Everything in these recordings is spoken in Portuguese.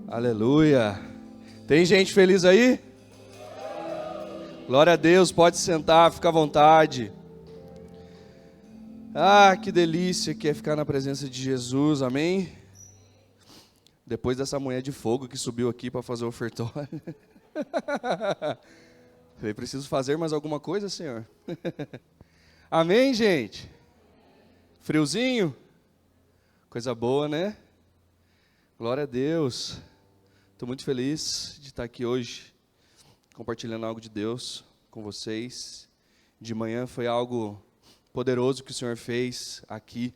Aleluia. Tem gente feliz aí? Glória a Deus, pode sentar, fica à vontade. Ah, que delícia que é ficar na presença de Jesus, amém? Depois dessa mulher de fogo que subiu aqui para fazer o ofertório. Falei, preciso fazer mais alguma coisa, Senhor? Amém, gente? Friozinho? Coisa boa, né? Glória a Deus. Estou muito feliz de estar aqui hoje, compartilhando algo de Deus com vocês. De manhã foi algo poderoso que o Senhor fez aqui.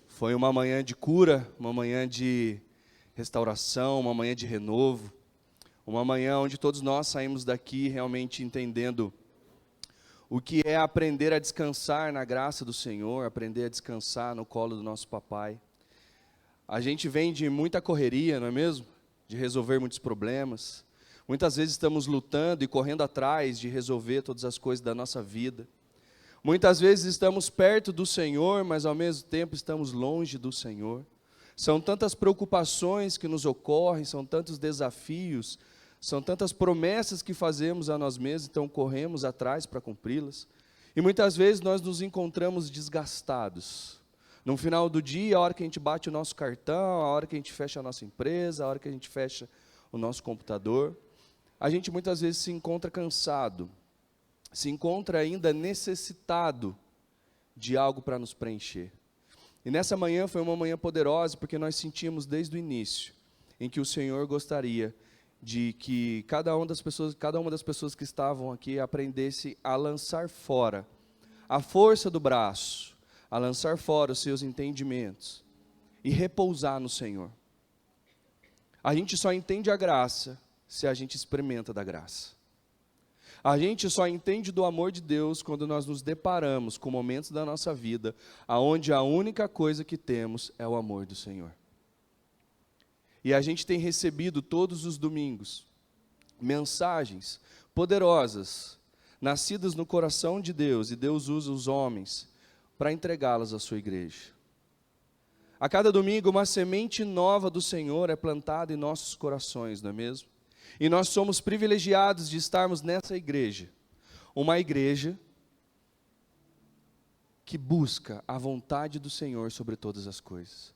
Foi uma manhã de cura, uma manhã de restauração, uma manhã de renovo. Uma manhã onde todos nós saímos daqui realmente entendendo o que é aprender a descansar na graça do Senhor, aprender a descansar no colo do nosso papai. A gente vem de muita correria, não é mesmo? De resolver muitos problemas. Muitas vezes estamos lutando e correndo atrás de resolver todas as coisas da nossa vida. Muitas vezes estamos perto do Senhor, mas ao mesmo tempo estamos longe do Senhor. São tantas preocupações que nos ocorrem, são tantos desafios, são tantas promessas que fazemos a nós mesmos, então corremos atrás para cumpri-las. E muitas vezes nós nos encontramos desgastados. No final do dia, a hora que a gente bate o nosso cartão, a hora que a gente fecha a nossa empresa, a hora que a gente fecha o nosso computador, a gente muitas vezes se encontra cansado, se encontra ainda necessitado de algo para nos preencher. E nessa manhã foi uma manhã poderosa, porque nós sentimos desde o início, em que o Senhor gostaria de que cada uma das pessoas que estavam aqui aprendesse a lançar fora a força do braço, a lançar fora os seus entendimentos e repousar no Senhor. A gente só entende a graça se a gente experimenta da graça. A gente só entende do amor de Deus quando nós nos deparamos com momentos da nossa vida onde a única coisa que temos é o amor do Senhor. E a gente tem recebido todos os domingos mensagens poderosas, nascidas no coração de Deus, e Deus usa os homens para entregá-las à sua igreja. A cada domingo uma semente nova do Senhor é plantada em nossos corações, não é mesmo? E nós somos privilegiados de estarmos nessa igreja, uma igreja que busca a vontade do Senhor sobre todas as coisas.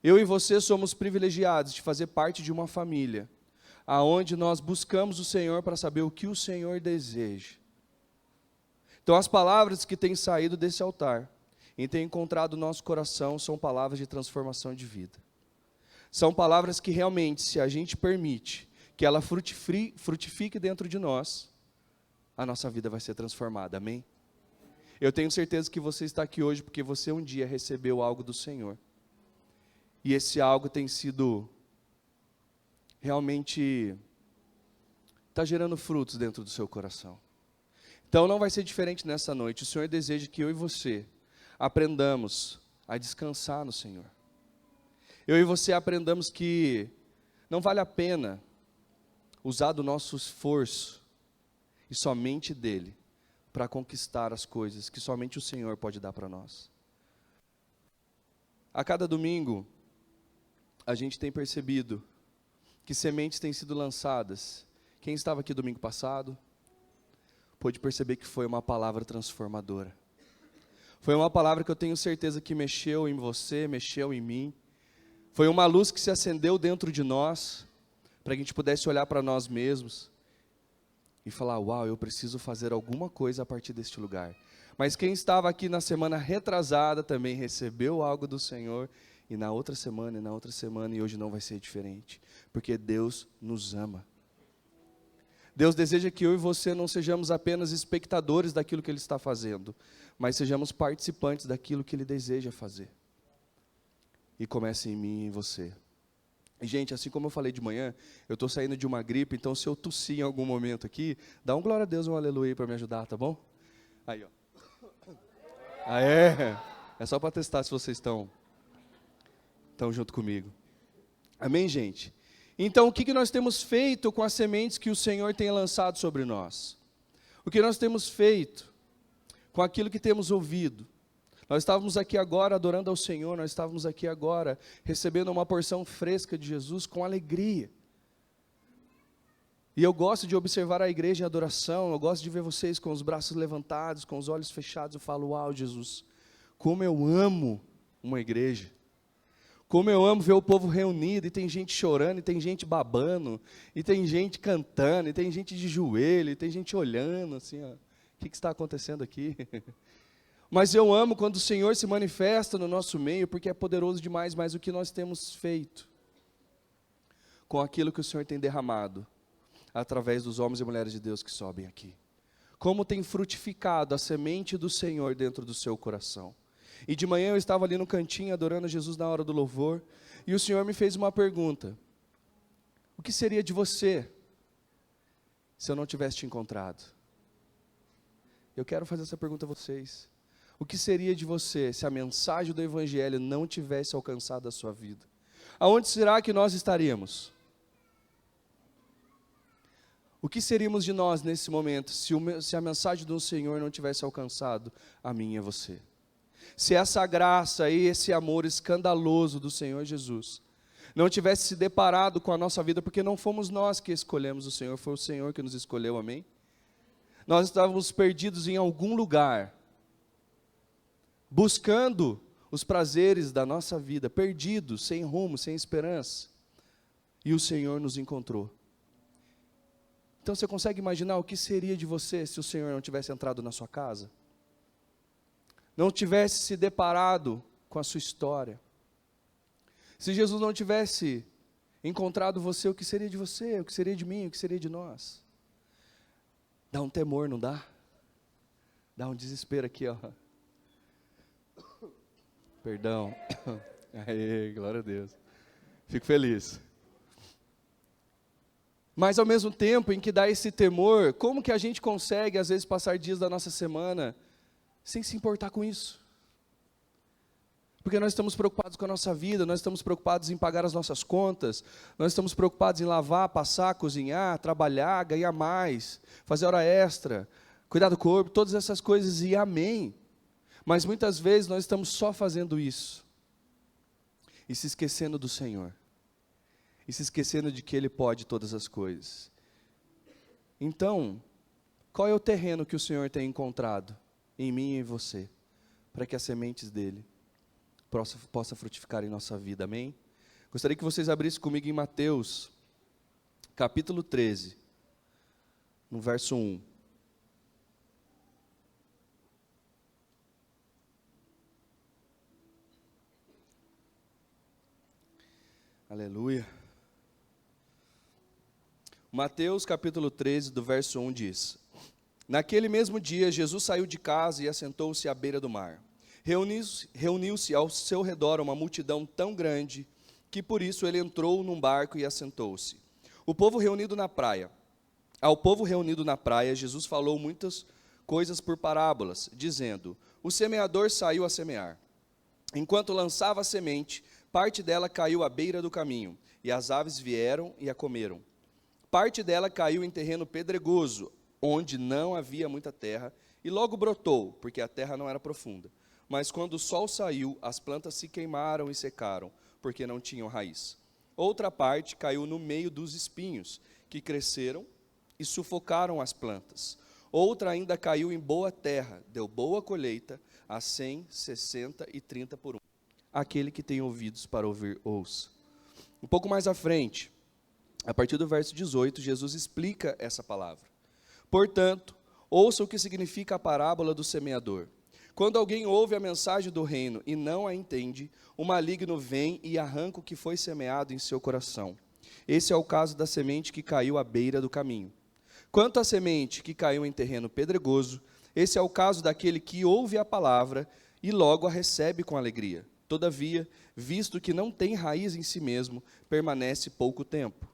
Eu e você somos privilegiados de fazer parte de uma família, aonde nós buscamos o Senhor para saber o que o Senhor deseja. Então as palavras que têm saído desse altar e têm encontrado no nosso coração são palavras de transformação de vida. São palavras que realmente, se a gente permite que ela frutifique dentro de nós, a nossa vida vai ser transformada, amém? Eu tenho certeza que você está aqui hoje porque você um dia recebeu algo do Senhor. E esse algo tem sido, realmente, está gerando frutos dentro do seu coração. Então não vai ser diferente nessa noite. O Senhor deseja que eu e você aprendamos a descansar no Senhor. Eu e você aprendamos que não vale a pena usar do nosso esforço e somente dele para conquistar as coisas que somente o Senhor pode dar para nós. A cada domingo, a gente tem percebido que sementes têm sido lançadas. Quem estava aqui domingo passado pôde perceber que foi uma palavra transformadora. Foi uma palavra que eu tenho certeza que mexeu em você, mexeu em mim. Foi uma luz que se acendeu dentro de nós, para que a gente pudesse olhar para nós mesmos e falar, uau, eu preciso fazer alguma coisa a partir deste lugar. Mas quem estava aqui na semana retrasada também recebeu algo do Senhor, e na outra semana, e hoje não vai ser diferente, porque Deus nos ama. Deus deseja que eu e você não sejamos apenas espectadores daquilo que Ele está fazendo, mas sejamos participantes daquilo que Ele deseja fazer. E comece em mim e em você. E, gente, assim como eu falei de manhã, eu estou saindo de uma gripe, então se eu tossir em algum momento aqui, dá um glória a Deus, um aleluia aí para me ajudar, tá bom? Aí, ó. É só para testar se vocês estão junto comigo. Amém, gente? Então, o que nós temos feito com as sementes que o Senhor tem lançado sobre nós? O que nós temos feito com aquilo que temos ouvido? Nós estávamos aqui agora adorando ao Senhor, nós estávamos aqui agora recebendo uma porção fresca de Jesus com alegria. E eu gosto de observar a igreja em adoração, eu gosto de ver vocês com os braços levantados, com os olhos fechados. Eu falo, uau, Jesus, como eu amo uma igreja. Como eu amo ver o povo reunido, e tem gente chorando, e tem gente babando, e tem gente cantando, e tem gente de joelho, e tem gente olhando, assim, ó, o que está acontecendo aqui? Mas eu amo quando o Senhor se manifesta no nosso meio, porque é poderoso demais, mas o que nós temos feito com aquilo que o Senhor tem derramado, através dos homens e mulheres de Deus que sobem aqui. Como tem frutificado a semente do Senhor dentro do seu coração. E de manhã eu estava ali no cantinho, adorando Jesus na hora do louvor, e o Senhor me fez uma pergunta: o que seria de você, se eu não tivesse te encontrado? Eu quero fazer essa pergunta a vocês. O que seria de você, se a mensagem do Evangelho não tivesse alcançado a sua vida? Aonde será que nós estaríamos? O que seríamos de nós nesse momento, se a mensagem do Senhor não tivesse alcançado a mim e a você? Se essa graça e esse amor escandaloso do Senhor Jesus não tivesse se deparado com a nossa vida, porque não fomos nós que escolhemos o Senhor, foi o Senhor que nos escolheu, amém? Nós estávamos perdidos em algum lugar, buscando os prazeres da nossa vida, perdidos, sem rumo, sem esperança, e o Senhor nos encontrou. Então você consegue imaginar o que seria de você se o Senhor não tivesse entrado na sua casa? Não tivesse se deparado com a sua história. Se Jesus não tivesse encontrado você, o que seria de você? O que seria de mim? O que seria de nós? Dá um temor, não dá? Dá um desespero aqui, ó. Perdão. Aê, glória a Deus. Fico feliz. Mas ao mesmo tempo em que dá esse temor, como que a gente consegue às vezes passar dias da nossa semana sem se importar com isso? Porque nós estamos preocupados com a nossa vida, nós estamos preocupados em pagar as nossas contas, nós estamos preocupados em lavar, passar, cozinhar, trabalhar, ganhar mais, fazer hora extra, cuidar do corpo, todas essas coisas, e amém. Mas muitas vezes nós estamos só fazendo isso e se esquecendo do Senhor, e se esquecendo de que Ele pode todas as coisas. Então, qual é o terreno que o Senhor tem encontrado em mim e em você, para que as sementes dEle possa frutificar em nossa vida, amém? Gostaria que vocês abrissem comigo em Mateus, capítulo 13, no verso 1. Aleluia. Mateus capítulo 13, do verso 1 diz: Naquele mesmo dia, Jesus saiu de casa e assentou-se à beira do mar. Reuniu-se ao seu redor uma multidão tão grande, que por isso ele entrou num barco e assentou-se. Ao povo reunido na praia, Jesus falou muitas coisas por parábolas, dizendo: O semeador saiu a semear. Enquanto lançava a semente, parte dela caiu à beira do caminho, e as aves vieram e a comeram. Parte dela caiu em terreno pedregoso, onde não havia muita terra, e logo brotou, porque a terra não era profunda. Mas quando o sol saiu, as plantas se queimaram e secaram, porque não tinham raiz. Outra parte caiu no meio dos espinhos, que cresceram e sufocaram as plantas. Outra ainda caiu em boa terra, deu boa colheita, a 100, 60 e 30 por 1. Aquele que tem ouvidos para ouvir, ouça. Um pouco mais à frente, a partir do verso 18, Jesus explica essa palavra. Portanto, ouça o que significa a parábola do semeador. Quando alguém ouve a mensagem do reino e não a entende, o maligno vem e arranca o que foi semeado em seu coração. Esse é o caso da semente que caiu à beira do caminho. Quanto à semente que caiu em terreno pedregoso, esse é o caso daquele que ouve a palavra e logo a recebe com alegria. Todavia, visto que não tem raiz em si mesmo, permanece pouco tempo.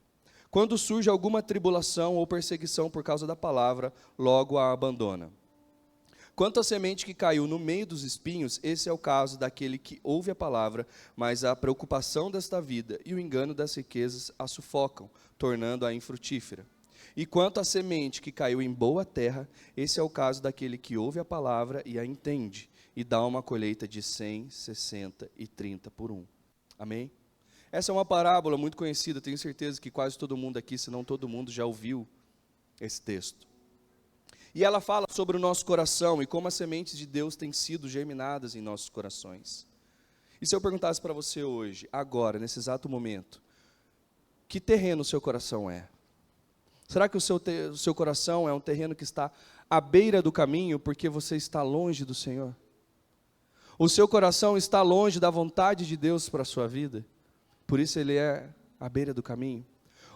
Quando surge alguma tribulação ou perseguição por causa da palavra, logo a abandona. Quanto à semente que caiu no meio dos espinhos, esse é o caso daquele que ouve a palavra, mas a preocupação desta vida e o engano das riquezas a sufocam, tornando-a infrutífera. E quanto à semente que caiu em boa terra, esse é o caso daquele que ouve a palavra e a entende, e dá uma colheita de 100, 60 e 30 por um. Amém? Essa é uma parábola muito conhecida, tenho certeza que quase todo mundo aqui, se não todo mundo, já ouviu esse texto. E ela fala sobre o nosso coração e como as sementes de Deus têm sido germinadas em nossos corações. E se eu perguntasse para você hoje, agora, nesse exato momento, que terreno o seu coração é? Será que o seu coração é um terreno que está à beira do caminho porque você está longe do Senhor? O seu coração está longe da vontade de Deus para a sua vida? Por isso ele é à beira do caminho?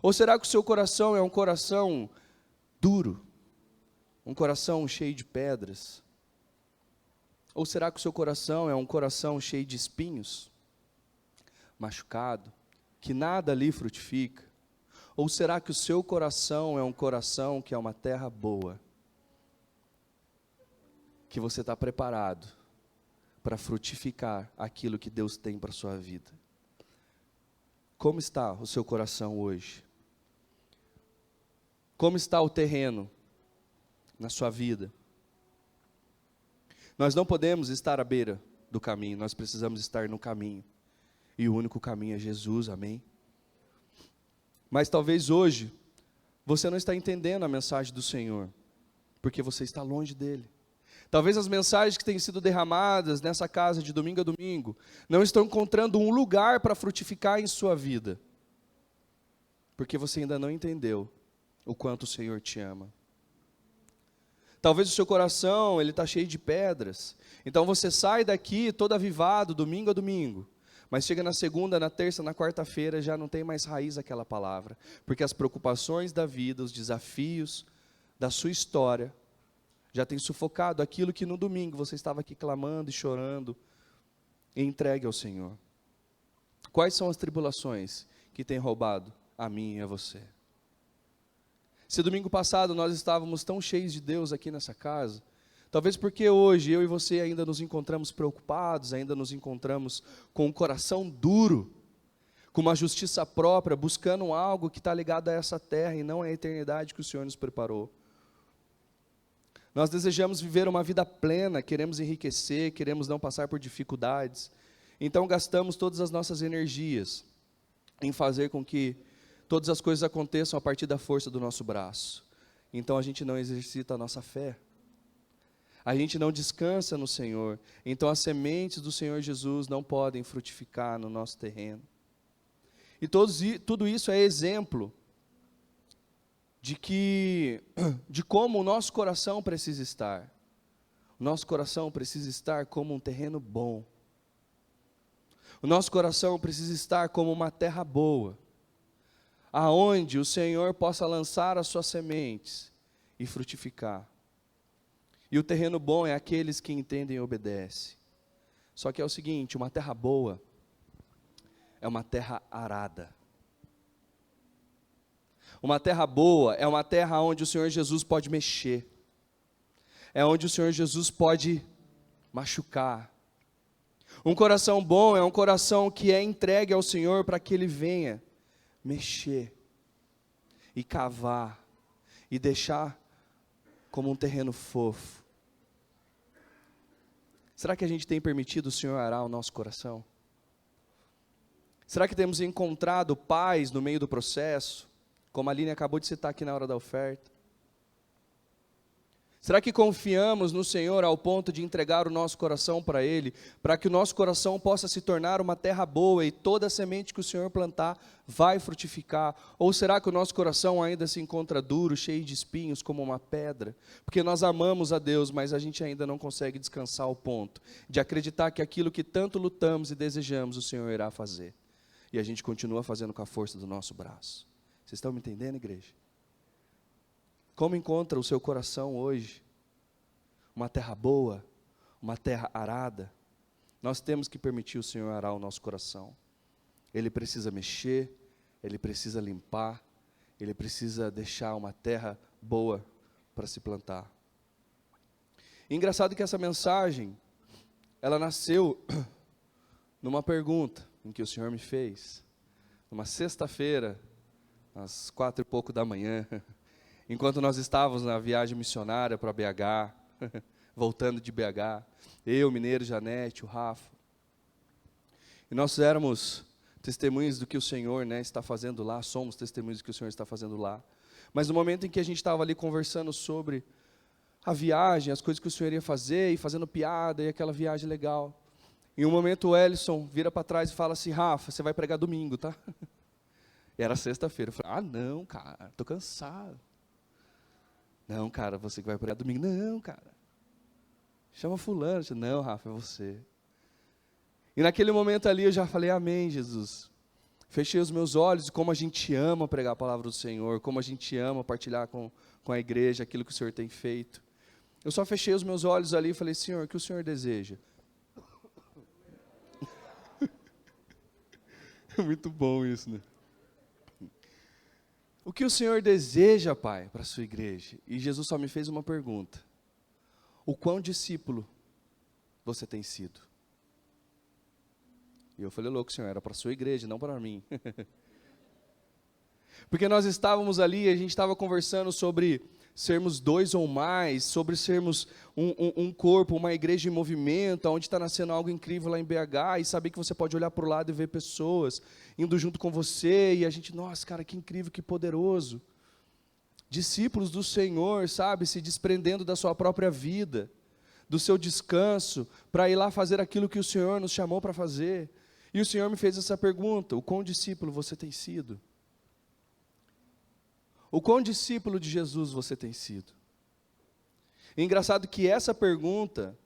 Ou será que o seu coração é um coração duro? Um coração cheio de pedras? Ou será que o seu coração é um coração cheio de espinhos? Machucado? Que nada ali frutifica? Ou será que o seu coração é um coração que é uma terra boa? Que você está preparado para frutificar aquilo que Deus tem para a sua vida? Como está o seu coração hoje? Como está o terreno na sua vida? Nós não podemos estar à beira do caminho, nós precisamos estar no caminho. E o único caminho é Jesus, amém? Mas talvez hoje, você não está entendendo a mensagem do Senhor, porque você está longe dEle. Talvez as mensagens que têm sido derramadas nessa casa de domingo a domingo, não estão encontrando um lugar para frutificar em sua vida, porque você ainda não entendeu o quanto o Senhor te ama. Talvez o seu coração, ele está cheio de pedras, então você sai daqui todo avivado, domingo a domingo, mas chega na segunda, na terça, na quarta-feira, já não tem mais raiz aquela palavra, porque as preocupações da vida, os desafios da sua história, já tem sufocado aquilo que no domingo você estava aqui clamando e chorando, e entregue ao Senhor. Quais são as tribulações que têm roubado a mim e a você? Se domingo passado nós estávamos tão cheios de Deus aqui nessa casa, talvez porque hoje eu e você ainda nos encontramos preocupados, ainda nos encontramos com um coração duro, com uma justiça própria, buscando algo que está ligado a essa terra e não à eternidade que o Senhor nos preparou. Nós desejamos viver uma vida plena, queremos enriquecer, queremos não passar por dificuldades, então gastamos todas as nossas energias em fazer com que todas as coisas aconteçam a partir da força do nosso braço. Então a gente não exercita a nossa fé. A gente não descansa no Senhor. Então as sementes do Senhor Jesus não podem frutificar no nosso terreno. E tudo isso é exemplo de como o nosso coração precisa estar. O nosso coração precisa estar como um terreno bom. O nosso coração precisa estar como uma terra boa, aonde o Senhor possa lançar as suas sementes e frutificar. E o terreno bom é aqueles que entendem e obedecem. Só que é o seguinte, uma terra boa é uma terra arada. Uma terra boa é uma terra onde o Senhor Jesus pode mexer. É onde o Senhor Jesus pode machucar. Um coração bom é um coração que é entregue ao Senhor para que Ele venha mexer e cavar e deixar como um terreno fofo. Será que a gente tem permitido o Senhor arar o nosso coração? Será que temos encontrado paz no meio do processo, como a Aline acabou de citar aqui na hora da oferta? Será que confiamos no Senhor ao ponto de entregar o nosso coração para Ele, para que o nosso coração possa se tornar uma terra boa e toda a semente que o Senhor plantar vai frutificar? Ou será que o nosso coração ainda se encontra duro, cheio de espinhos, como uma pedra? Porque nós amamos a Deus, mas a gente ainda não consegue descansar ao ponto de acreditar que aquilo que tanto lutamos e desejamos, o Senhor irá fazer. E a gente continua fazendo com a força do nosso braço. Vocês estão me entendendo, igreja? Como encontra o seu coração hoje? Uma terra boa, uma terra arada? Nós temos que permitir o Senhor arar o nosso coração. Ele precisa mexer, Ele precisa limpar, Ele precisa deixar uma terra boa para se plantar. E engraçado que essa mensagem, ela nasceu numa pergunta em que o Senhor me fez, numa sexta-feira, às 4 e pouco da manhã, enquanto nós estávamos na viagem missionária para BH, voltando de BH. Eu, Mineiro, Janete, o Rafa. E nós éramos testemunhas do que o Senhor, né, está fazendo lá, somos testemunhas do que o Senhor está fazendo lá. Mas no momento em que a gente estava ali conversando sobre a viagem, as coisas que o Senhor ia fazer, e fazendo piada, e aquela viagem legal. Em um momento o Ellison vira para trás e fala assim, Rafa, você vai pregar domingo, tá? E era sexta-feira. Eu falei, não, cara, estou cansado. Não, cara, você que vai pregar domingo. Não, cara. Chama fulano. Não, Rafa, é você. E naquele momento ali eu já falei, amém, Jesus. Fechei os meus olhos e como a gente ama pregar a palavra do Senhor, como a gente ama partilhar com a igreja aquilo que o Senhor tem feito. Eu só fechei os meus olhos ali e falei, Senhor, o que o Senhor deseja? Muito bom isso, né? O que o Senhor deseja, Pai, para a sua igreja? E Jesus só me fez uma pergunta. O quão discípulo você tem sido? E eu falei, louco, Senhor, era para a sua igreja, não para mim. Porque nós estávamos ali e a gente estava conversando sobre sermos 2 ou mais, sobre sermos um corpo, uma igreja em movimento, onde está nascendo algo incrível lá em BH, e saber que você pode olhar para o lado e ver pessoas indo junto com você, e a gente, nossa, cara, que incrível, que poderoso. Discípulos do Senhor, sabe, se desprendendo da sua própria vida, do seu descanso, para ir lá fazer aquilo que o Senhor nos chamou para fazer. E o Senhor me fez essa pergunta, o quão discípulo você tem sido? O quão discípulo de Jesus você tem sido? E engraçado que essa pergunta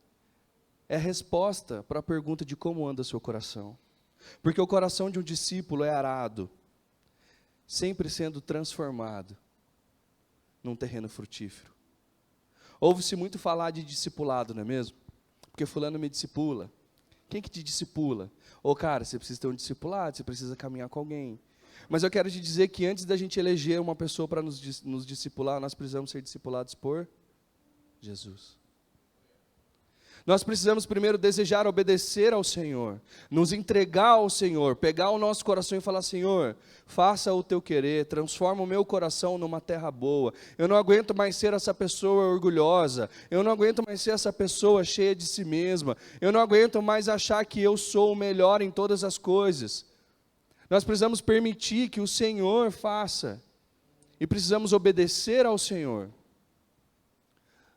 é a resposta para a pergunta de como anda seu coração. Porque o coração de um discípulo é arado, sempre sendo transformado num terreno frutífero. Ouve-se muito falar de discipulado, não é mesmo? Porque fulano me discipula. Quem que te discipula? Ô cara, você precisa ter um discipulado, você precisa caminhar com alguém. Mas eu quero te dizer que antes da gente eleger uma pessoa para nos discipular, nós precisamos ser discipulados por Jesus. Nós precisamos primeiro desejar obedecer ao Senhor, nos entregar ao Senhor, pegar o nosso coração e falar, Senhor, faça o teu querer, transforma o meu coração numa terra boa. Eu não aguento mais ser essa pessoa orgulhosa, eu não aguento mais ser essa pessoa cheia de si mesma, eu não aguento mais achar que eu sou o melhor em todas as coisas. Nós precisamos permitir que o Senhor faça, e precisamos obedecer ao Senhor,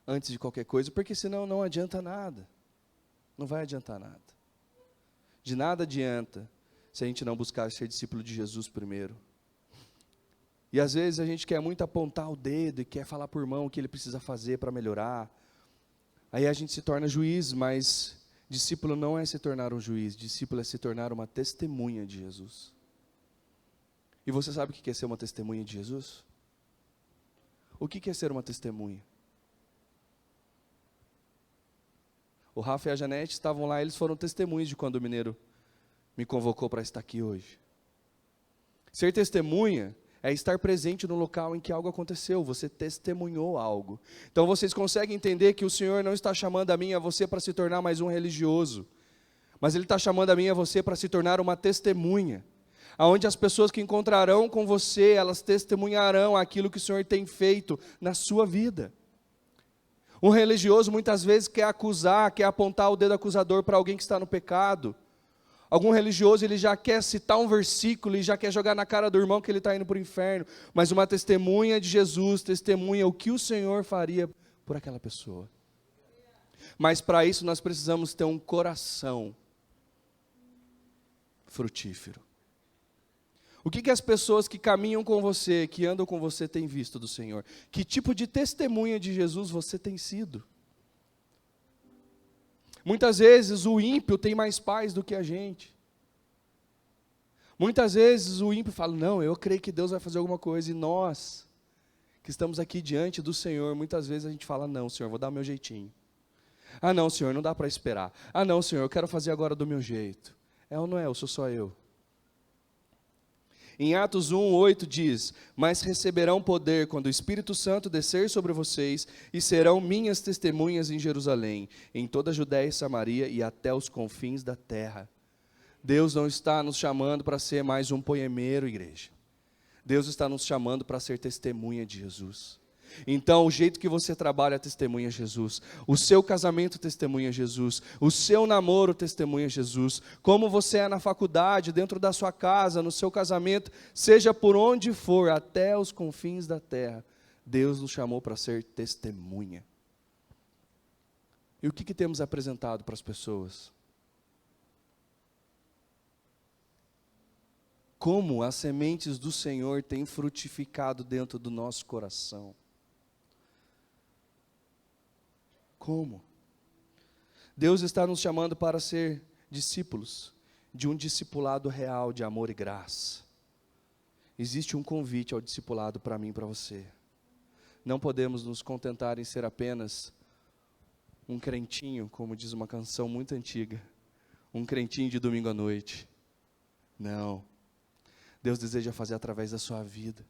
antes de qualquer coisa, porque senão não adianta nada, não vai adiantar nada. De nada adianta, se a gente não buscar ser discípulo de Jesus primeiro. E às vezes a gente quer muito apontar o dedo, e quer falar por irmão o que ele precisa fazer para melhorar, aí a gente se torna juiz, mas discípulo não é se tornar um juiz, discípulo é se tornar uma testemunha de Jesus. E você sabe o que é ser uma testemunha de Jesus? O que é ser uma testemunha? O Rafa e a Janete estavam lá, eles foram testemunhas de quando o Mineiro me convocou para estar aqui hoje. Ser testemunha é estar presente no local em que algo aconteceu, você testemunhou algo. Então vocês conseguem entender que o Senhor não está chamando a mim e a você para se tornar mais um religioso, mas Ele está chamando a mim e a você para se tornar uma testemunha, aonde as pessoas que encontrarão com você, elas testemunharão aquilo que o Senhor tem feito na sua vida. Um religioso muitas vezes quer acusar, quer apontar o dedo acusador para alguém que está no pecado. Algum religioso, ele já quer citar um versículo e já quer jogar na cara do irmão que ele está indo para o inferno. Mas uma testemunha de Jesus testemunha o que o Senhor faria por aquela pessoa. Mas para isso nós precisamos ter um coração frutífero. O que as pessoas que caminham com você, que andam com você, têm visto do Senhor? Que tipo de testemunha de Jesus você tem sido? Muitas vezes o ímpio tem mais paz do que a gente. Muitas vezes o ímpio fala, não, eu creio que Deus vai fazer alguma coisa. E nós, que estamos aqui diante do Senhor, muitas vezes a gente fala, não, Senhor, vou dar o meu jeitinho. Ah, não, Senhor, não dá para esperar. Ah, não, Senhor, eu quero fazer agora do meu jeito. É ou não é? Eu sou só eu. Em Atos 1:8 diz, mas receberão poder quando o Espírito Santo descer sobre vocês e serão minhas testemunhas em Jerusalém, em toda a Judéia e Samaria e até os confins da terra. Deus não está nos chamando para ser mais um poemeiro, igreja. Deus está nos chamando para ser testemunha de Jesus. Então, o jeito que você trabalha testemunha Jesus, o seu casamento testemunha Jesus, o seu namoro testemunha Jesus, como você é na faculdade, dentro da sua casa, no seu casamento, seja por onde for, até os confins da terra, Deus nos chamou para ser testemunha. E o que temos apresentado para as pessoas? Como as sementes do Senhor têm frutificado dentro do nosso coração? Como? Deus está nos chamando para ser discípulos de um discipulado real de amor e graça. Existe um convite ao discipulado para mim e para você. Não podemos nos contentar em ser apenas um crentinho, como diz uma canção muito antiga, um crentinho de domingo à noite. Não. Deus deseja fazer através da sua vida.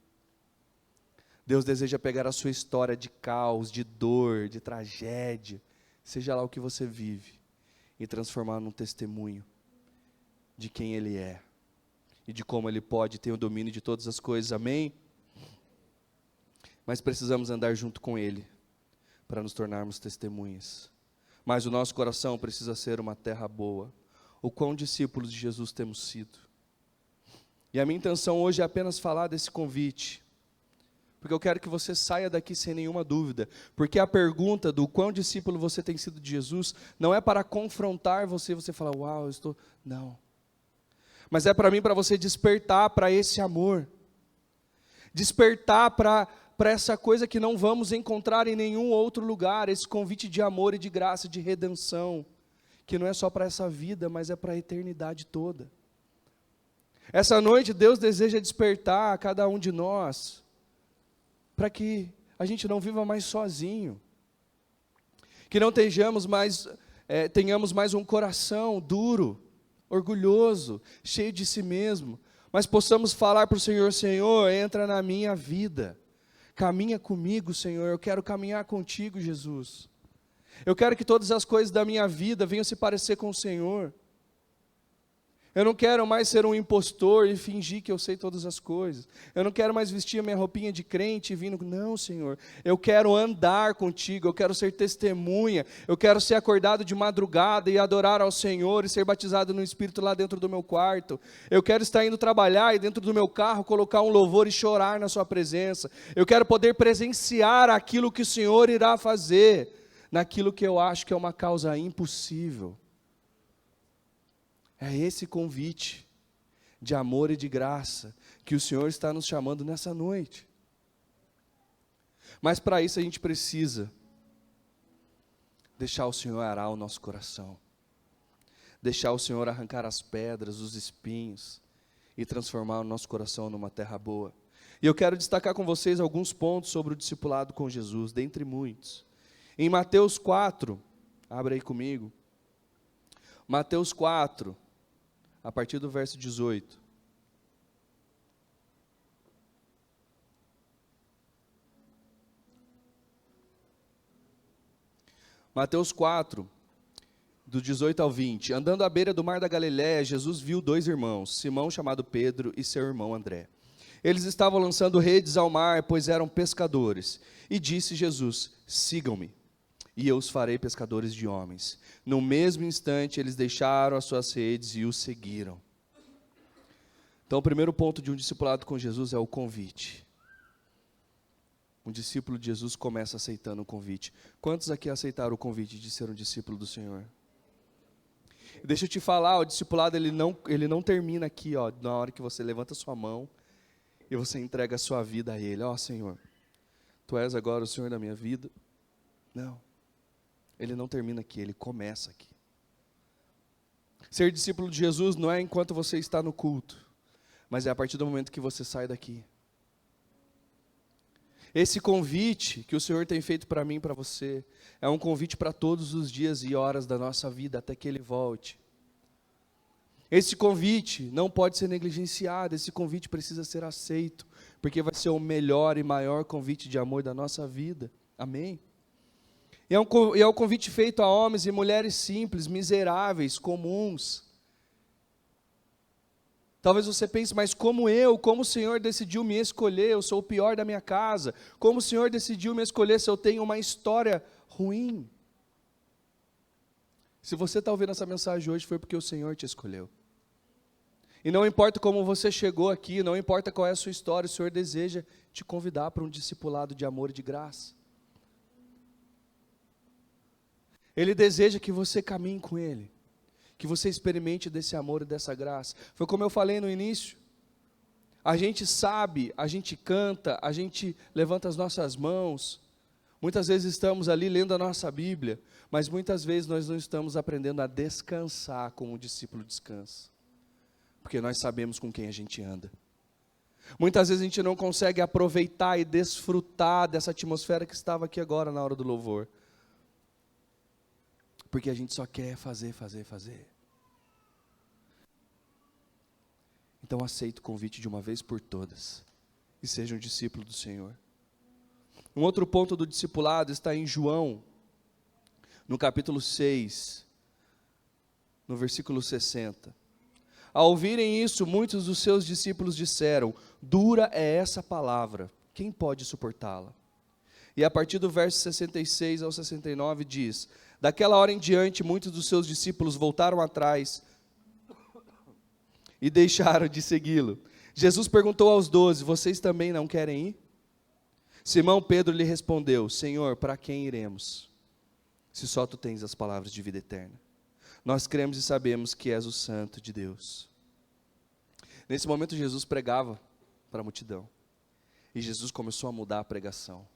Deus deseja pegar a sua história de caos, de dor, de tragédia, seja lá o que você vive, e transformar num testemunho de quem Ele é e de como Ele pode ter o domínio de todas as coisas, amém? Mas precisamos andar junto com Ele para nos tornarmos testemunhas. Mas o nosso coração precisa ser uma terra boa. O quão discípulos de Jesus temos sido. E a minha intenção hoje é apenas falar desse convite, porque eu quero que você saia daqui sem nenhuma dúvida, porque a pergunta do quão discípulo você tem sido de Jesus, não é para confrontar você falar, uau, eu estou, não, mas é para mim, para você despertar para esse amor, despertar para essa coisa que não vamos encontrar em nenhum outro lugar, esse convite de amor e de graça, de redenção, que não é só para essa vida, mas é para a eternidade toda. Essa noite Deus deseja despertar a cada um de nós, para que a gente não viva mais sozinho, que não tenhamos mais um coração duro, orgulhoso, cheio de si mesmo, mas possamos falar para o Senhor, Senhor, entra na minha vida, caminha comigo, Senhor, eu quero caminhar contigo, Jesus, eu quero que todas as coisas da minha vida venham se parecer com o Senhor. Eu não quero mais ser um impostor e fingir que eu sei todas as coisas. Eu não quero mais vestir a minha roupinha de crente e vindo. Não, Senhor. Eu quero andar contigo. Eu quero ser testemunha. Eu quero ser acordado de madrugada e adorar ao Senhor e ser batizado no Espírito lá dentro do meu quarto. Eu quero estar indo trabalhar e dentro do meu carro colocar um louvor e chorar na sua presença. Eu quero poder presenciar aquilo que o Senhor irá fazer, naquilo que eu acho que é uma causa impossível. É esse convite de amor e de graça que o Senhor está nos chamando nessa noite. Mas para isso a gente precisa deixar o Senhor arar o nosso coração. Deixar o Senhor arrancar as pedras, os espinhos e transformar o nosso coração numa terra boa. E eu quero destacar com vocês alguns pontos sobre o discipulado com Jesus, dentre muitos. Em Mateus 4, abre aí comigo. Mateus 4, a partir do verso 18. Mateus 4, do 18 ao 20. Andando à beira do mar da Galiléia, Jesus viu dois irmãos, Simão, chamado Pedro, e seu irmão André. Eles estavam lançando redes ao mar, pois eram pescadores. E disse Jesus, sigam-me, e eu os farei pescadores de homens. No mesmo instante, eles deixaram as suas redes e os seguiram. Então, o primeiro ponto de um discipulado com Jesus é o convite. Um discípulo de Jesus começa aceitando o convite. Quantos aqui aceitaram o convite de ser um discípulo do Senhor? Deixa eu te falar, o discipulado ele não termina aqui, ó, na hora que você levanta a sua mão e você entrega a sua vida a Ele. Ó, Senhor, Tu és agora o Senhor da minha vida. Não. Ele não termina aqui, ele começa aqui. Ser discípulo de Jesus não é enquanto você está no culto, mas é a partir do momento que você sai daqui. Esse convite que o Senhor tem feito para mim e para você, é um convite para todos os dias e horas da nossa vida, até que Ele volte. Esse convite não pode ser negligenciado, esse convite precisa ser aceito, porque vai ser o melhor e maior convite de amor da nossa vida. Amém? E é um convite feito a homens e mulheres simples, miseráveis, comuns, Talvez você pense, mas como o Senhor decidiu me escolher? Eu sou o pior da minha casa. Como o Senhor decidiu me escolher se eu tenho uma história ruim? Se você está ouvindo essa mensagem hoje, foi porque o Senhor te escolheu. E não importa como você chegou aqui, não importa qual é a sua história, o Senhor deseja te convidar para um discipulado de amor e de graça. Ele deseja que você caminhe com Ele, que você experimente desse amor e dessa graça. Foi como eu falei no início, a gente sabe, a gente canta, a gente levanta as nossas mãos, muitas vezes estamos ali lendo a nossa Bíblia, mas muitas vezes nós não estamos aprendendo a descansar como o discípulo descansa, porque nós sabemos com quem a gente anda. Muitas vezes a gente não consegue aproveitar e desfrutar dessa atmosfera que estava aqui agora na hora do louvor, porque a gente só quer fazer. Então aceita o convite de uma vez por todas e seja um discípulo do Senhor. Um outro ponto do discipulado está em João, no capítulo 6, no versículo 60. Ao ouvirem isso, muitos dos seus discípulos disseram: dura é essa palavra, quem pode suportá-la? E a partir do verso 66 ao 69 diz: daquela hora em diante, muitos dos seus discípulos voltaram atrás e deixaram de segui-lo. Jesus perguntou aos 12, vocês também não querem ir? Simão Pedro lhe respondeu: Senhor, para quem iremos? Se só tu tens as palavras de vida eterna. Nós cremos e sabemos que és o Santo de Deus. Nesse momento Jesus pregava para a multidão. E Jesus começou a mudar a pregação.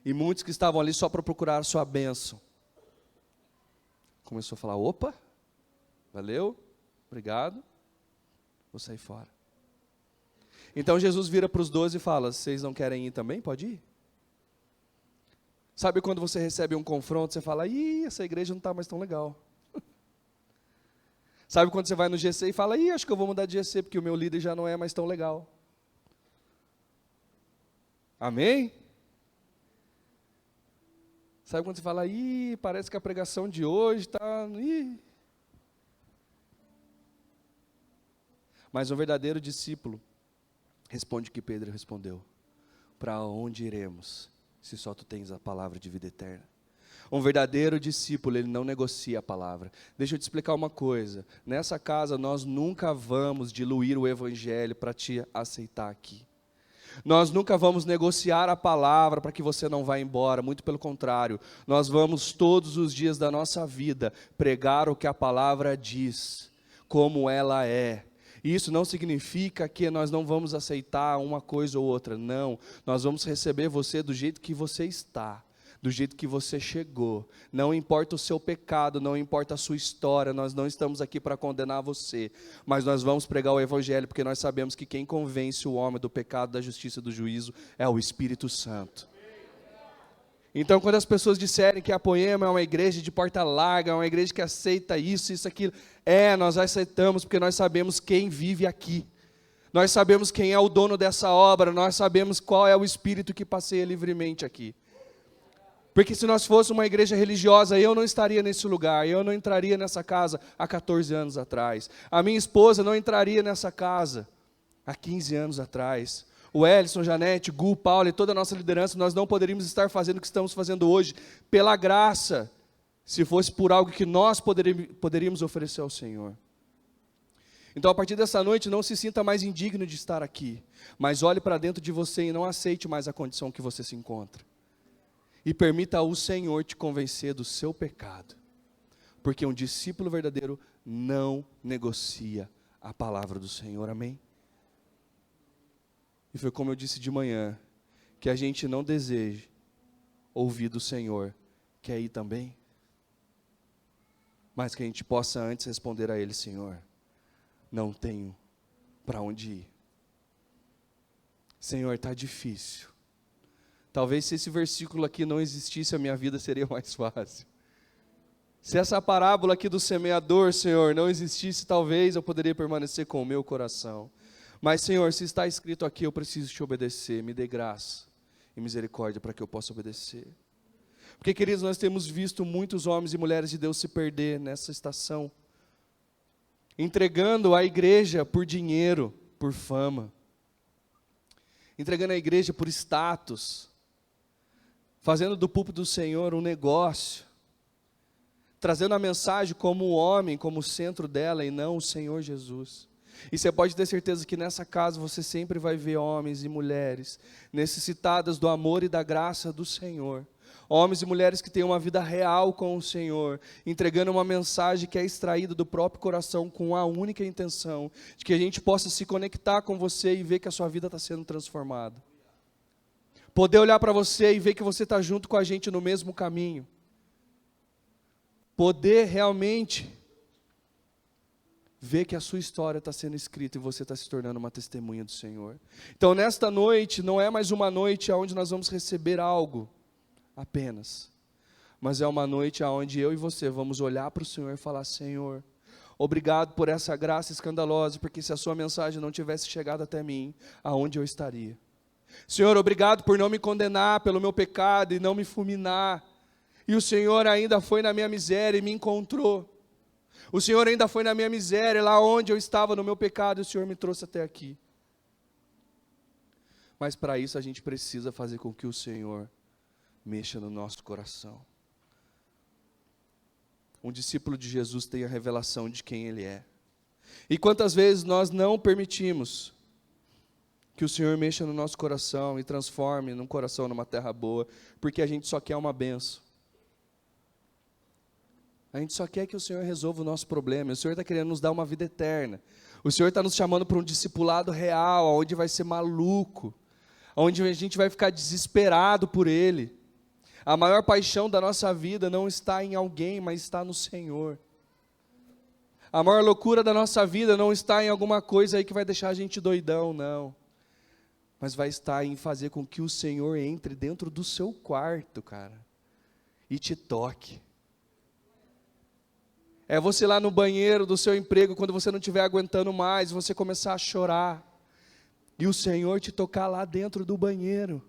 E muitos que estavam ali só para procurar a sua bênção, começou a falar: opa, valeu, obrigado, vou sair fora. Então Jesus vira para os 12 e fala: vocês não querem ir também? Pode ir. Sabe quando você recebe um confronto, você fala: ih, essa igreja não está mais tão legal. Sabe quando você vai no GC e fala: ih, acho que eu vou mudar de GC, porque o meu líder já não é mais tão legal. Amém? Sabe quando você fala: ih, parece que a pregação de hoje está... Mas um verdadeiro discípulo responde o que Pedro respondeu: para onde iremos, se só tu tens a palavra de vida eterna? Um verdadeiro discípulo, ele não negocia a palavra. Deixa eu te explicar uma coisa. Nessa casa, nós nunca vamos diluir o evangelho para te aceitar aqui. Nós nunca vamos negociar a palavra para que você não vá embora, muito pelo contrário. Nós vamos todos os dias da nossa vida pregar o que a palavra diz, como ela é. Isso não significa que nós não vamos aceitar uma coisa ou outra, não. Nós vamos receber você do jeito que você está, do jeito que você chegou. Não importa o seu pecado, não importa a sua história, nós não estamos aqui para condenar você, mas nós vamos pregar o evangelho, porque nós sabemos que quem convence o homem do pecado, da justiça e do juízo é o Espírito Santo. Então, quando as pessoas disserem que a Poema é uma igreja de porta larga, é uma igreja que aceita isso, aquilo, nós aceitamos porque nós sabemos quem vive aqui. Nós sabemos quem é o dono dessa obra, nós sabemos qual é o Espírito que passeia livremente aqui. Porque se nós fôssemos uma igreja religiosa, eu não estaria nesse lugar, eu não entraria nessa casa há 14 anos atrás. A minha esposa não entraria nessa casa há 15 anos atrás. O Elson, Janete, Gu, Paulo e toda a nossa liderança, nós não poderíamos estar fazendo o que estamos fazendo hoje, pela graça, se fosse por algo que nós poderíamos oferecer ao Senhor. Então, a partir dessa noite, não se sinta mais indigno de estar aqui, mas olhe para dentro de você e não aceite mais a condição que você se encontra. E permita ao Senhor te convencer do seu pecado, porque um discípulo verdadeiro não negocia a palavra do Senhor, amém? E foi como eu disse de manhã, que a gente não deseja ouvir do Senhor, quer ir também? Mas que a gente possa antes responder a Ele: Senhor, não tenho para onde ir. Senhor, está difícil. Talvez se esse versículo aqui não existisse, a minha vida seria mais fácil. Se essa parábola aqui do semeador, Senhor, não existisse, talvez eu poderia permanecer com o meu coração. Mas, Senhor, se está escrito aqui, eu preciso te obedecer. Me dê graça e misericórdia para que eu possa obedecer. Porque, queridos, nós temos visto muitos homens e mulheres de Deus se perder nessa estação. entregando a igreja por dinheiro, por fama, entregando a igreja por status, fazendo do púlpito do Senhor um negócio, trazendo a mensagem como o homem, como o centro dela e não o Senhor Jesus. E você pode ter certeza que nessa casa você sempre vai ver homens e mulheres necessitadas do amor e da graça do Senhor. Homens e mulheres que têm uma vida real com o Senhor, entregando uma mensagem que é extraída do próprio coração com a única intenção de que a gente possa se conectar com você e ver que a sua vida está sendo transformada. Poder olhar para você e ver que você está junto com a gente no mesmo caminho. Poder realmente ver que a sua história está sendo escrita e você está se tornando uma testemunha do Senhor. Então, nesta noite, não é mais uma noite onde nós vamos receber algo apenas, mas é uma noite onde eu e você vamos olhar para o Senhor e falar: Senhor, obrigado por essa graça escandalosa, porque se a sua mensagem não tivesse chegado até mim, aonde eu estaria? Senhor, obrigado por não me condenar pelo meu pecado e não me fulminar. E o Senhor ainda foi na minha miséria e me encontrou. O Senhor ainda foi na minha miséria, lá onde eu estava no meu pecado, e o Senhor me trouxe até aqui. Mas para isso a gente precisa fazer com que o Senhor mexa no nosso coração. Um discípulo de Jesus tem a revelação de quem Ele é. E quantas vezes nós não permitimos que o Senhor mexa no nosso coração e transforme num coração numa terra boa, porque a gente só quer uma benção. A gente só quer que o Senhor resolva o nosso problema. O Senhor está querendo nos dar uma vida eterna. O Senhor está nos chamando para um discipulado real, onde vai ser maluco, onde a gente vai ficar desesperado por Ele. A maior paixão da nossa vida não está em alguém, mas está no Senhor. A maior loucura da nossa vida não está em alguma coisa aí que vai deixar a gente doidão, não. Mas vai estar em fazer com que o Senhor entre dentro do seu quarto, cara, e te toque. É você lá no banheiro do seu emprego, quando você não estiver aguentando mais, você começar a chorar, e o Senhor te tocar lá dentro do banheiro.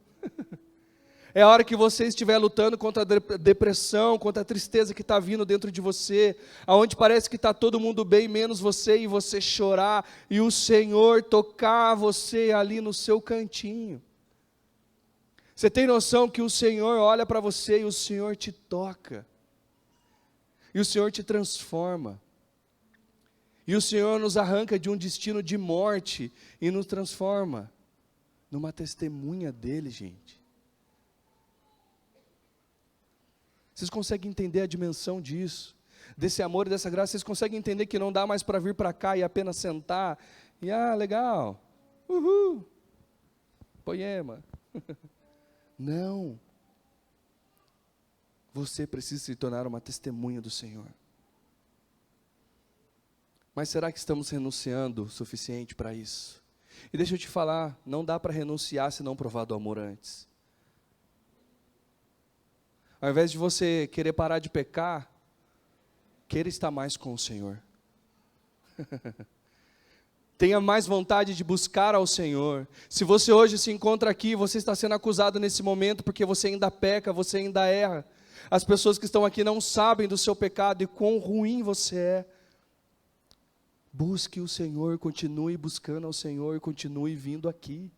É a hora que você estiver lutando contra a depressão, contra a tristeza que está vindo dentro de você, aonde parece que está todo mundo bem, menos você, e você chorar, e o Senhor tocar você ali no seu cantinho. Você tem noção que o Senhor olha para você e o Senhor te toca. E o Senhor te transforma. E o Senhor nos arranca de um destino de morte e nos transforma numa testemunha dEle, gente. Vocês conseguem entender a dimensão disso? Desse amor e dessa graça? Vocês conseguem entender que não dá mais para vir para cá e apenas sentar? E legal. Uhul. Poema. Não. Você precisa se tornar uma testemunha do Senhor. Mas será que estamos renunciando o suficiente para isso? E deixa eu te falar, não dá para renunciar se não provar do amor antes. Ao invés de você querer parar de pecar, queira estar mais com o Senhor. Tenha mais vontade de buscar ao Senhor. Se você hoje se encontra aqui, você está sendo acusado nesse momento porque você ainda peca, você ainda erra. As pessoas que estão aqui não sabem do seu pecado e quão ruim você é. Busque o Senhor, continue buscando ao Senhor e continue vindo aqui.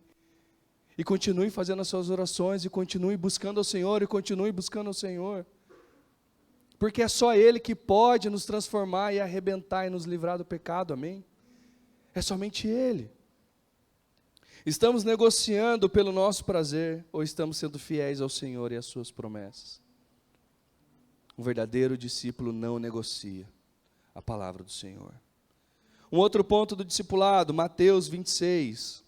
E continue fazendo as suas orações e continue buscando ao Senhor e continue buscando ao Senhor. Porque é só Ele que pode nos transformar e arrebentar e nos livrar do pecado, amém? É somente Ele. Estamos negociando pelo nosso prazer ou estamos sendo fiéis ao Senhor e às suas promessas? Um verdadeiro discípulo não negocia a palavra do Senhor. Um outro ponto do discipulado, Mateus 26,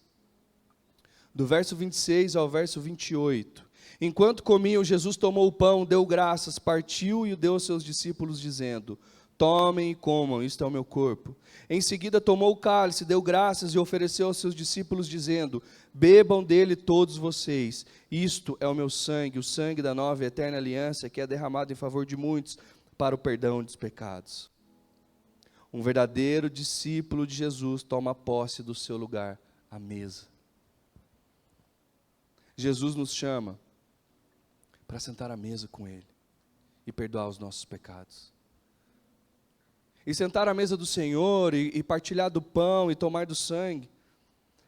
do verso 26 ao verso 28. Enquanto comiam, Jesus tomou o pão, deu graças, partiu e o deu aos seus discípulos, dizendo: tomem e comam, isto é o meu corpo. Em seguida tomou o cálice, deu graças e ofereceu aos seus discípulos, dizendo: bebam dele todos vocês, isto é o meu sangue, o sangue da nova e eterna aliança, que é derramado em favor de muitos, para o perdão dos pecados. Um verdadeiro discípulo de Jesus toma posse do seu lugar, à mesa. Jesus nos chama para sentar à mesa com Ele e perdoar os nossos pecados. E sentar à mesa do Senhor, e partilhar do pão, e tomar do sangue,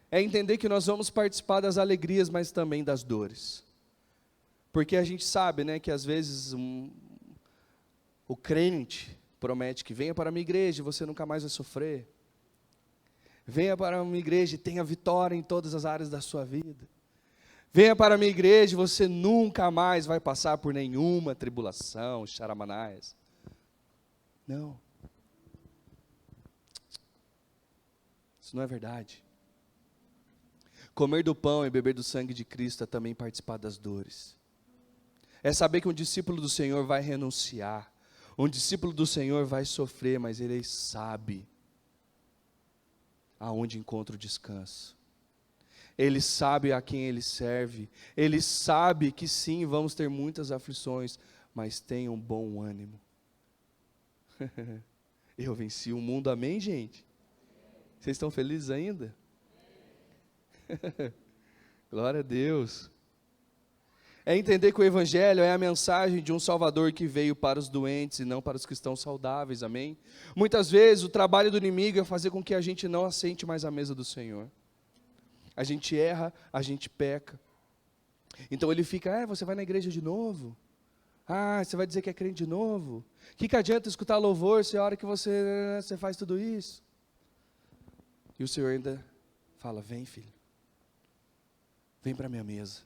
é entender que nós vamos participar das alegrias, mas também das dores. Porque a gente sabe, né, que às vezes o crente promete que venha para a minha igreja e você nunca mais vai sofrer. Venha para a minha igreja e tenha vitória em todas as áreas da sua vida. Venha para a minha igreja e você nunca mais vai passar por nenhuma tribulação, charamanais. Não. Isso não é verdade. Comer do pão e beber do sangue de Cristo é também participar das dores. É saber que um discípulo do Senhor vai renunciar. Um discípulo do Senhor vai sofrer, mas ele sabe aonde encontra o descanso. Ele sabe a quem ele serve. Ele sabe que sim, vamos ter muitas aflições, mas tenha um bom ânimo. Eu venci o mundo, amém, gente? Vocês estão felizes ainda? Glória a Deus. É entender que o Evangelho é a mensagem de um Salvador que veio para os doentes e não para os que estão saudáveis, amém? Muitas vezes o trabalho do inimigo é fazer com que a gente não assente mais à mesa do Senhor. A gente erra, a gente peca. Então ele fica, você vai na igreja de novo? Você vai dizer que é crente de novo? O que adianta escutar louvor se a hora que você faz tudo isso? E o Senhor ainda fala, vem filho, vem para a minha mesa.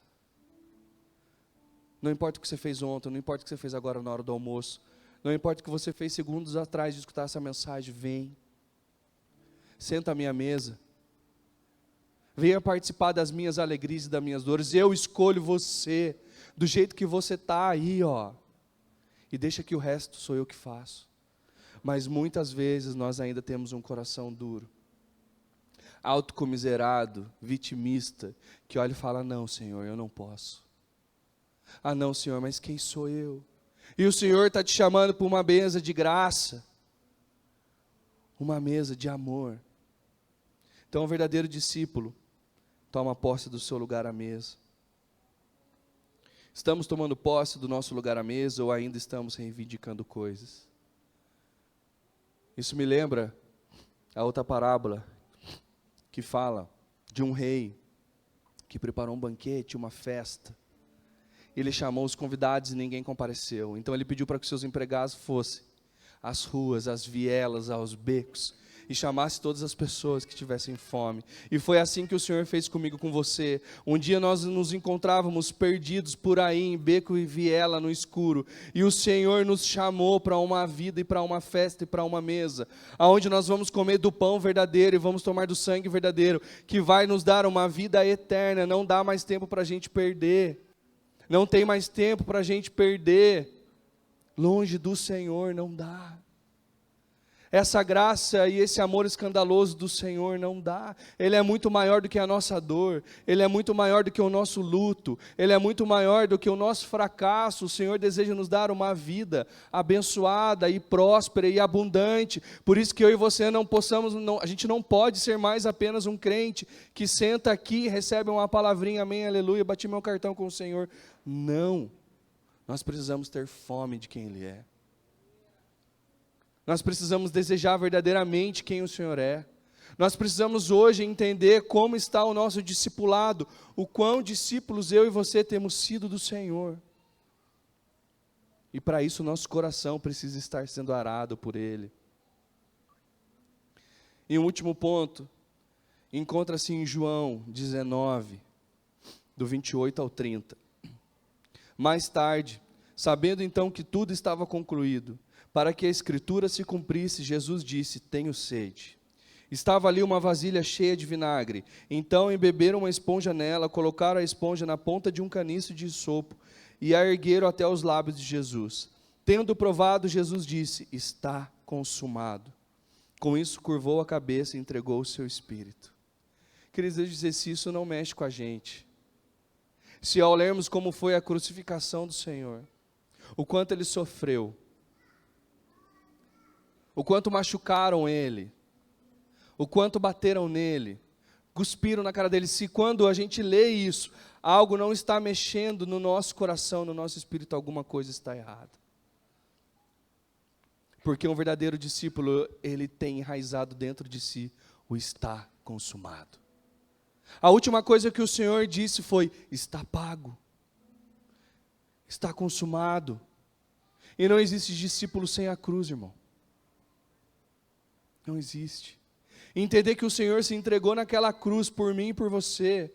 Não importa o que você fez ontem, não importa o que você fez agora na hora do almoço, não importa o que você fez segundos atrás de escutar essa mensagem, vem, senta à minha mesa, venha participar das minhas alegrias e das minhas dores, eu escolho você, do jeito que você está aí, e deixa que o resto sou eu que faço. Mas muitas vezes nós ainda temos um coração duro, autocomiserado, vitimista, que olha e fala, não Senhor, eu não posso. Não Senhor, mas quem sou eu? E o Senhor está te chamando para uma mesa de graça, uma mesa de amor. Então o verdadeiro discípulo toma posse do seu lugar à mesa. Estamos tomando posse do nosso lugar à mesa ou ainda estamos reivindicando coisas? Isso me lembra a outra parábola que fala de um rei que preparou um banquete, uma festa. Ele chamou os convidados e ninguém compareceu. Então ele pediu para que seus empregados fossem às ruas, às vielas, aos becos, e chamasse todas as pessoas que tivessem fome. E foi assim que o Senhor fez comigo, com você. Um dia nós nos encontrávamos perdidos por aí, em beco e viela, no escuro. E o Senhor nos chamou para uma vida e para uma festa e para uma mesa, onde nós vamos comer do pão verdadeiro e vamos tomar do sangue verdadeiro, que vai nos dar uma vida eterna. Não dá mais tempo para a gente perder. Não tem mais tempo para a gente perder. Longe do Senhor não dá. Essa graça e esse amor escandaloso do Senhor não dá. Ele é muito maior do que a nossa dor. Ele é muito maior do que o nosso luto. Ele é muito maior do que o nosso fracasso. O Senhor deseja nos dar uma vida abençoada e próspera e abundante. Por isso que eu e você a gente não pode ser mais apenas um crente que senta aqui e recebe uma palavrinha, amém, aleluia, bati meu cartão com o Senhor. Não. Nós precisamos ter fome de quem Ele é. Nós precisamos desejar verdadeiramente quem o Senhor é. Nós precisamos hoje entender como está o nosso discipulado, o quão discípulos eu e você temos sido do Senhor. E para isso nosso coração precisa estar sendo arado por Ele. E um último ponto, encontra-se em João 19, do 28 ao 30. Mais tarde, sabendo então que tudo estava concluído, para que a Escritura se cumprisse, Jesus disse, tenho sede. Estava ali uma vasilha cheia de vinagre. Então embeberam uma esponja nela, colocaram a esponja na ponta de um caniço de sopo e a ergueram até os lábios de Jesus. Tendo provado, Jesus disse, está consumado. Com isso curvou a cabeça e entregou o seu espírito. Queridos, eu dizer, se isso não mexe com a gente, se ao lermos como foi a crucificação do Senhor, o quanto Ele sofreu, o quanto machucaram Ele, o quanto bateram nele, cuspiram na cara dele, se quando a gente lê isso, algo não está mexendo no nosso coração, no nosso espírito, alguma coisa está errada. Porque um verdadeiro discípulo, ele tem enraizado dentro de si o está consumado. A última coisa que o Senhor disse foi: está pago, está consumado. E não existe discípulo sem a cruz, irmão. Não existe. Entender que o Senhor se entregou naquela cruz por mim e por você,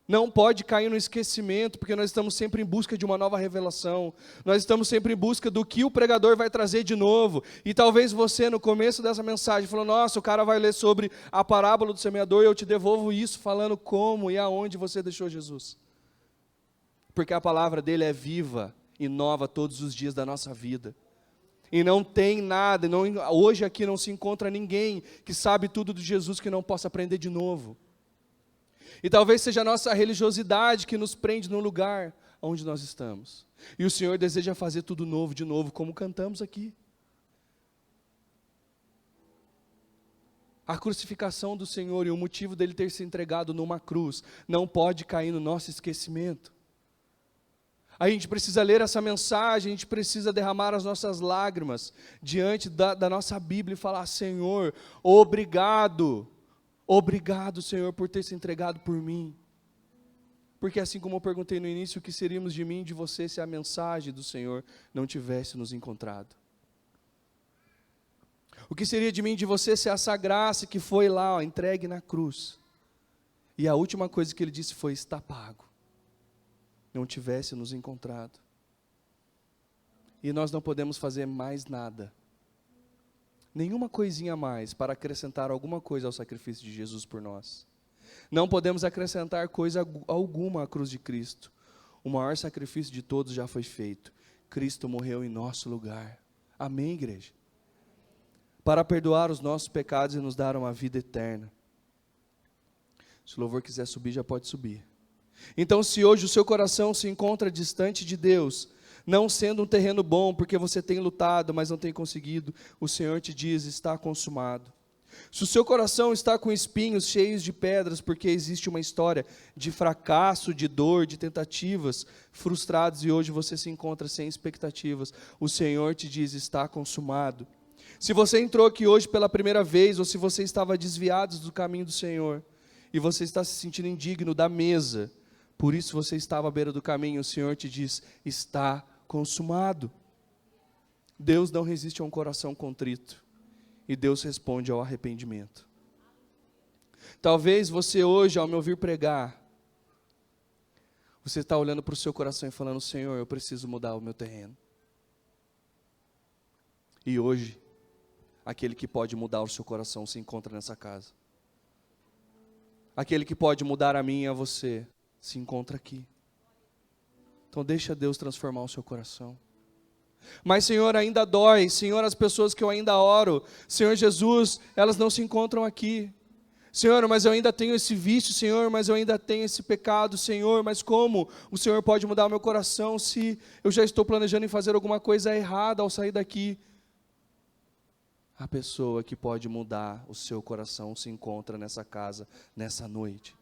não pode cair no esquecimento, porque nós estamos sempre em busca de uma nova revelação, nós estamos sempre em busca do que o pregador vai trazer de novo, e talvez você no começo dessa mensagem falou: nossa, o cara vai ler sobre a parábola do semeador, e eu te devolvo isso falando como e aonde você deixou Jesus, porque a palavra dele é viva e nova todos os dias da nossa vida, e não tem nada, hoje aqui não se encontra ninguém que sabe tudo de Jesus que não possa aprender de novo. E talvez seja a nossa religiosidade que nos prende no lugar onde nós estamos. E o Senhor deseja fazer tudo novo de novo, como cantamos aqui. A crucificação do Senhor e o motivo dele ter se entregado numa cruz não pode cair no nosso esquecimento. A gente precisa ler essa mensagem, a gente precisa derramar as nossas lágrimas diante da nossa Bíblia e falar: Senhor, obrigado. Obrigado, Senhor, por ter se entregado por mim. Porque assim como eu perguntei no início, o que seríamos de mim e de você se a mensagem do Senhor não tivesse nos encontrado? O que seria de mim e de você se essa graça que foi lá, entregue na cruz, e a última coisa que ele disse foi: está pago, não tivesse nos encontrado? E nós não podemos fazer mais nada, nenhuma coisinha a mais, para acrescentar alguma coisa ao sacrifício de Jesus por nós. Não podemos acrescentar coisa alguma à cruz de Cristo. O maior sacrifício de todos já foi feito. Cristo morreu em nosso lugar. Amém, igreja? Para perdoar os nossos pecados e nos dar uma vida eterna. Se o louvor quiser subir, já pode subir. Então, se hoje o seu coração se encontra distante de Deus, não sendo um terreno bom, porque você tem lutado, mas não tem conseguido, o Senhor te diz: está consumado. Se o seu coração está com espinhos cheios de pedras, porque existe uma história de fracasso, de dor, de tentativas frustradas, e hoje você se encontra sem expectativas, o Senhor te diz: está consumado. Se você entrou aqui hoje pela primeira vez, ou se você estava desviado do caminho do Senhor, e você está se sentindo indigno da mesa, por isso você estava à beira do caminho, o Senhor te diz: está consumado. Deus não resiste a um coração contrito, e Deus responde ao arrependimento. Talvez você hoje, ao me ouvir pregar, você está olhando para o seu coração e falando: Senhor, eu preciso mudar o meu terreno. E hoje, aquele que pode mudar o seu coração se encontra nessa casa. Aquele que pode mudar a mim e a você se encontra aqui. Então deixa Deus transformar o seu coração. Mas Senhor, ainda dói. Senhor, as pessoas que eu ainda oro, Senhor Jesus, elas não se encontram aqui. Senhor, mas eu ainda tenho esse vício, Senhor, mas eu ainda tenho esse pecado, Senhor, mas como o Senhor pode mudar o meu coração se eu já estou planejando em fazer alguma coisa errada ao sair daqui? A pessoa que pode mudar o seu coração se encontra nessa casa, nessa noite.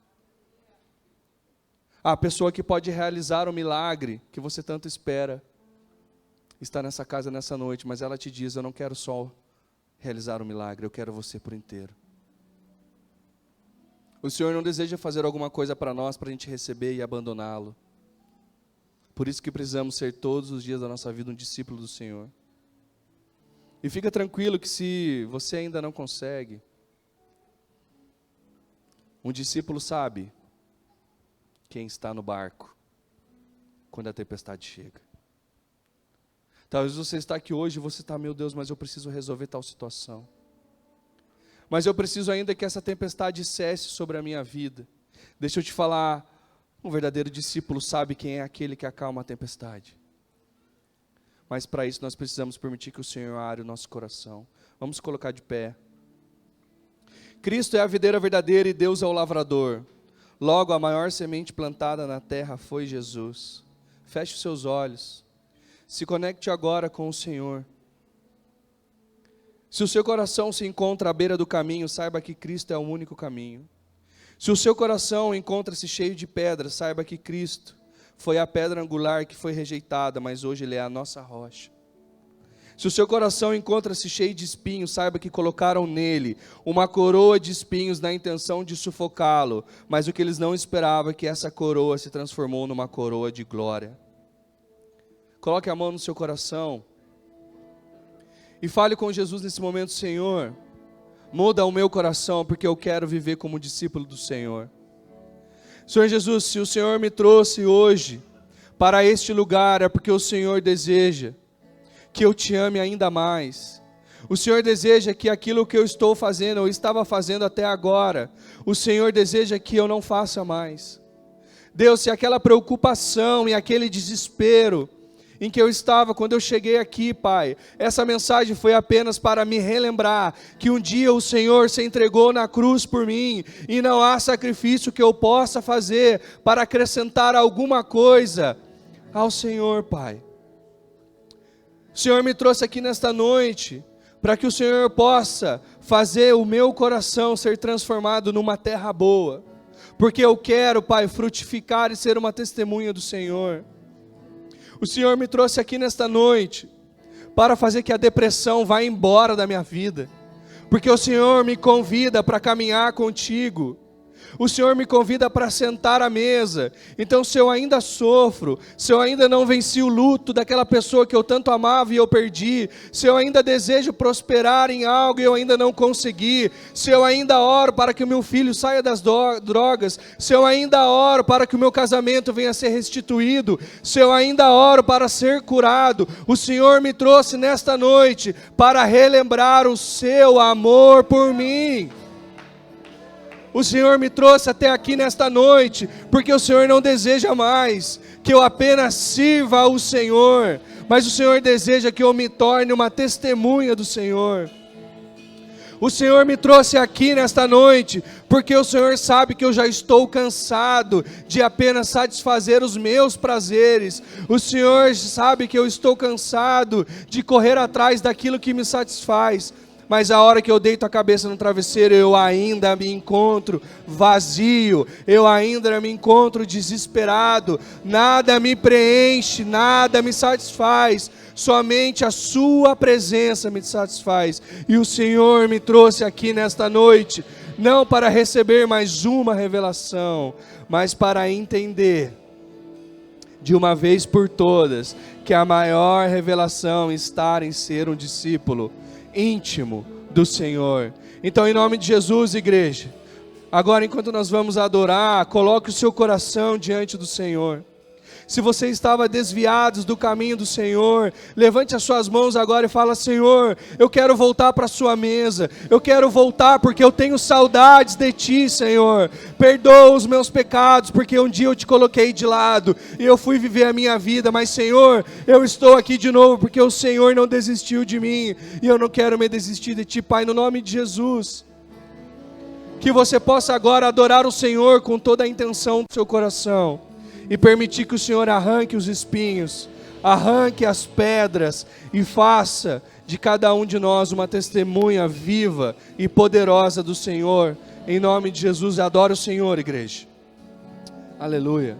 A pessoa que pode realizar o milagre que você tanto espera está nessa casa nessa noite, mas ela te diz: eu não quero só realizar o milagre, eu quero você por inteiro. O Senhor não deseja fazer alguma coisa para nós, para a gente receber e abandoná-lo. Por isso que precisamos ser todos os dias da nossa vida um discípulo do Senhor. E fica tranquilo que se você ainda não consegue, um discípulo sabe quem está no barco quando a tempestade chega. Talvez você está aqui hoje e você está: meu Deus, mas eu preciso resolver tal situação. Mas eu preciso ainda que essa tempestade cesse sobre a minha vida. Deixa eu te falar, um verdadeiro discípulo sabe quem é aquele que acalma a tempestade. Mas para isso nós precisamos permitir que o Senhor are o nosso coração. Vamos colocar de pé. Cristo é a videira verdadeira e Deus é o lavrador. Logo, a maior semente plantada na terra foi Jesus. Feche os seus olhos. Se conecte agora com o Senhor. Se o seu coração se encontra à beira do caminho, saiba que Cristo é o único caminho. Se o seu coração encontra-se cheio de pedras, saiba que Cristo foi a pedra angular que foi rejeitada, mas hoje Ele é a nossa rocha. Se o seu coração encontra-se cheio de espinhos, saiba que colocaram nele uma coroa de espinhos na intenção de sufocá-lo, mas o que eles não esperavam é que essa coroa se transformou numa coroa de glória. Coloque a mão no seu coração e fale com Jesus nesse momento: Senhor, muda o meu coração, porque eu quero viver como discípulo do Senhor. Senhor Jesus, se o Senhor me trouxe hoje para este lugar, é porque o Senhor deseja que eu te ame ainda mais. O Senhor deseja que aquilo que eu estou fazendo, ou estava fazendo até agora, o Senhor deseja que eu não faça mais. Deus, se aquela preocupação e aquele desespero em que eu estava quando eu cheguei aqui, Pai, essa mensagem foi apenas para me relembrar que um dia o Senhor se entregou na cruz por mim, e não há sacrifício que eu possa fazer para acrescentar alguma coisa ao Senhor, Pai. O Senhor me trouxe aqui nesta noite para que o Senhor possa fazer o meu coração ser transformado numa terra boa, porque eu quero, Pai, frutificar e ser uma testemunha do Senhor. O Senhor me trouxe aqui nesta noite para fazer que a depressão vá embora da minha vida, porque o Senhor me convida para caminhar contigo. O Senhor me convida para sentar à mesa. Então, se eu ainda sofro, se eu ainda não venci o luto daquela pessoa que eu tanto amava e eu perdi, se eu ainda desejo prosperar em algo e eu ainda não consegui, se eu ainda oro para que o meu filho saia das drogas, se eu ainda oro para que o meu casamento venha a ser restituído, se eu ainda oro para ser curado, o Senhor me trouxe nesta noite para relembrar o seu amor por mim. O Senhor me trouxe até aqui nesta noite, porque o Senhor não deseja mais que eu apenas sirva ao Senhor, mas o Senhor deseja que eu me torne uma testemunha do Senhor. O Senhor me trouxe aqui nesta noite, porque o Senhor sabe que eu já estou cansado de apenas satisfazer os meus prazeres. O Senhor sabe que eu estou cansado de correr atrás daquilo que me satisfaz. Mas a hora que eu deito a cabeça no travesseiro, eu ainda me encontro vazio, eu ainda me encontro desesperado, nada me preenche, nada me satisfaz, somente a sua presença me satisfaz. E o Senhor me trouxe aqui nesta noite, não para receber mais uma revelação, mas para entender, de uma vez por todas, que a maior revelação está em ser um discípulo íntimo do Senhor. Então, em nome de Jesus, igreja, agora enquanto nós vamos adorar, coloque o seu coração diante do Senhor. Se você estava desviado do caminho do Senhor, levante as suas mãos agora e fala: Senhor, eu quero voltar para a sua mesa, eu quero voltar porque eu tenho saudades de ti, Senhor. Perdoa os meus pecados, porque um dia eu te coloquei de lado e eu fui viver a minha vida, mas Senhor, eu estou aqui de novo porque o Senhor não desistiu de mim e eu não quero me desistir de ti, Pai, no nome de Jesus. Que você possa agora adorar o Senhor com toda a intenção do seu coração e permitir que o Senhor arranque os espinhos, arranque as pedras e faça de cada um de nós uma testemunha viva e poderosa do Senhor. Em nome de Jesus, adore o Senhor, igreja. Aleluia.